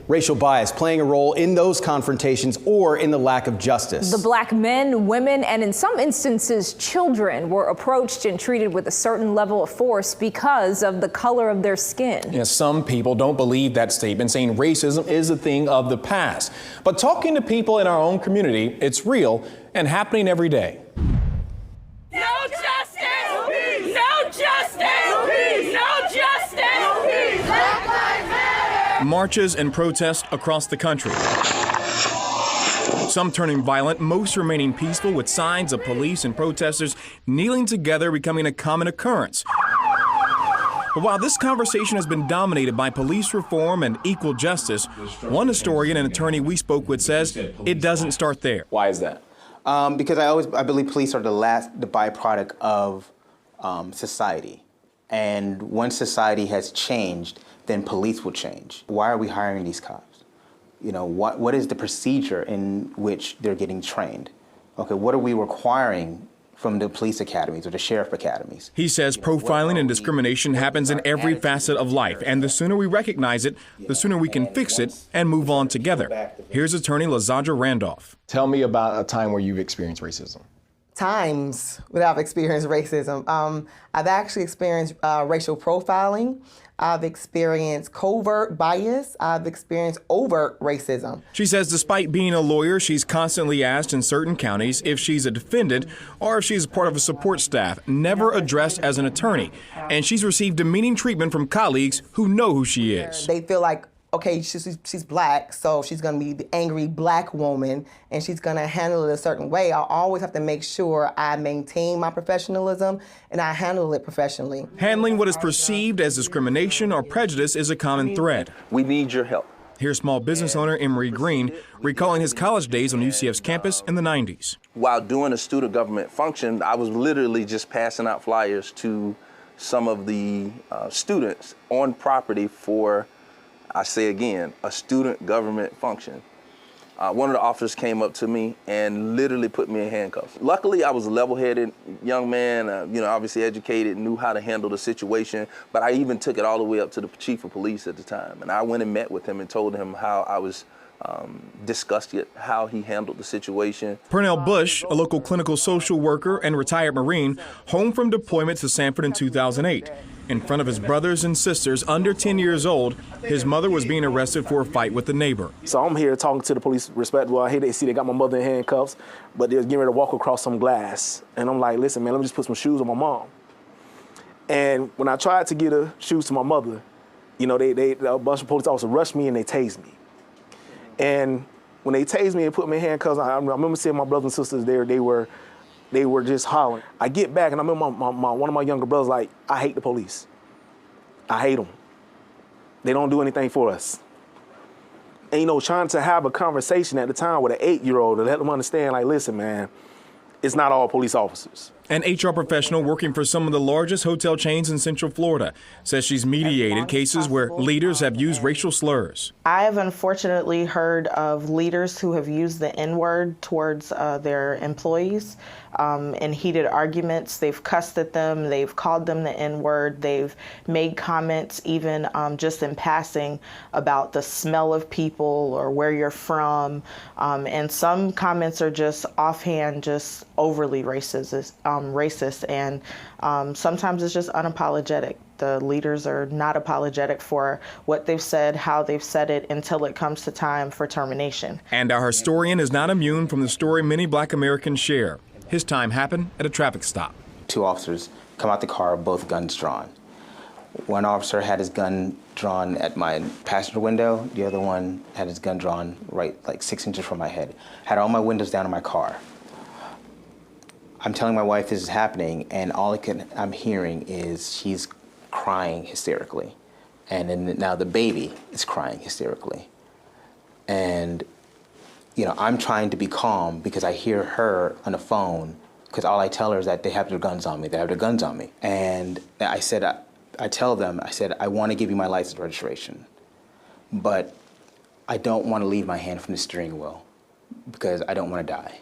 racial bias playing a role in those confrontations or in the lack of justice. The black men, women, and in some instances children were approached and treated with a certain level of force because of the color of their skin. Yeah, some people don't believe that statement, saying racism is a thing of the past. But talking to people in our own community, it's real and happening every day. No justice! No justice! No justice! Black Lives Matter! Marches and protests across the country. Some turning violent, most remaining peaceful, with signs of police and protesters kneeling together becoming a common occurrence. But while this conversation has been dominated by police reform and equal justice, one historian and attorney we spoke with says it doesn't start there. Why is that? Because I believe police are the byproduct of society. And once society has changed, then police will change. Why are we hiring these cops? You know, what is the procedure in which they're getting trained? Okay, what are we requiring from the police academies or the sheriff academies? He says profiling and discrimination happens in every facet of life, and the sooner we recognize it, the sooner we can fix it and move on together. Here's attorney Lazandra Randolph. Tell me about a time where you've experienced racism. Times when I've experienced racism. I've actually experienced racial profiling. I've experienced covert bias. I've experienced overt racism. She says despite being a lawyer, she's constantly asked in certain counties if she's a defendant or if she's part of a support staff, never addressed as an attorney. And she's received demeaning treatment from colleagues who know who she is. They feel like, okay, she's black, so she's gonna be the angry black woman and she's gonna handle it a certain way. I always have to make sure I maintain my professionalism and I handle it professionally. Handling what is perceived as discrimination or prejudice is a common thread. We need your help. Here's small business owner Emery Green recalling his college days on UCF's campus in the 90s. While doing a student government function, I was literally just passing out flyers to some of the students on property for, I say again, a student government function. One of the officers came up to me and literally put me in handcuffs. Luckily, I was a level-headed young man, obviously educated, knew how to handle the situation, but I even took it all the way up to the chief of police at the time. And I went and met with him and told him how I was disgusted how he handled the situation. Pernell Bush, a local clinical social worker and retired Marine, home from deployment to Sanford in 2008. In front of his brothers and sisters under 10 years old, his mother was being arrested for a fight with a neighbor. So I'm here talking to the police respectful. I hear they got my mother in handcuffs, but they're getting ready to walk across some glass. And I'm like, listen, man, let me just put some shoes on my mom. And when I tried to get her shoes to my mother, a bunch of police officers rushed me and they tased me. And when they tased me and put me in handcuffs, I remember seeing my brothers and sisters there. They were just hollering. I get back and I remember one of my younger brothers like, I hate the police. I hate them. They don't do anything for us. And trying to have a conversation at the time with an 8-year-old to let them understand, like, listen, man, it's not all police officers. An HR professional working for some of the largest hotel chains in Central Florida says she's mediated cases where leaders have used racial slurs. I have unfortunately heard of leaders who have used the N-word towards their employees in heated arguments. They've cussed at them, they've called them the N-word, they've made comments even just in passing about the smell of people or where you're from. And some comments are just offhand, just overly racist, and sometimes it's just unapologetic. The leaders are not apologetic for what they've said, how they've said it, until it comes to time for termination. And our historian is not immune from the story many Black Americans share. His time happened at a traffic stop. 2 officers come out the car, both guns drawn. One officer had his gun drawn at my passenger window. The other one had his gun drawn right like 6 inches from my head. Had all my windows down in my car. I'm telling my wife this is happening, and all I'm hearing is she's crying hysterically. And then now the baby is crying hysterically. And, I'm trying to be calm because I hear her on the phone, because all I tell her is that they have their guns on me. They have their guns on me. And I said, I tell them, I want to give you my license registration, but I don't want to leave my hand from the steering wheel because I don't want to die.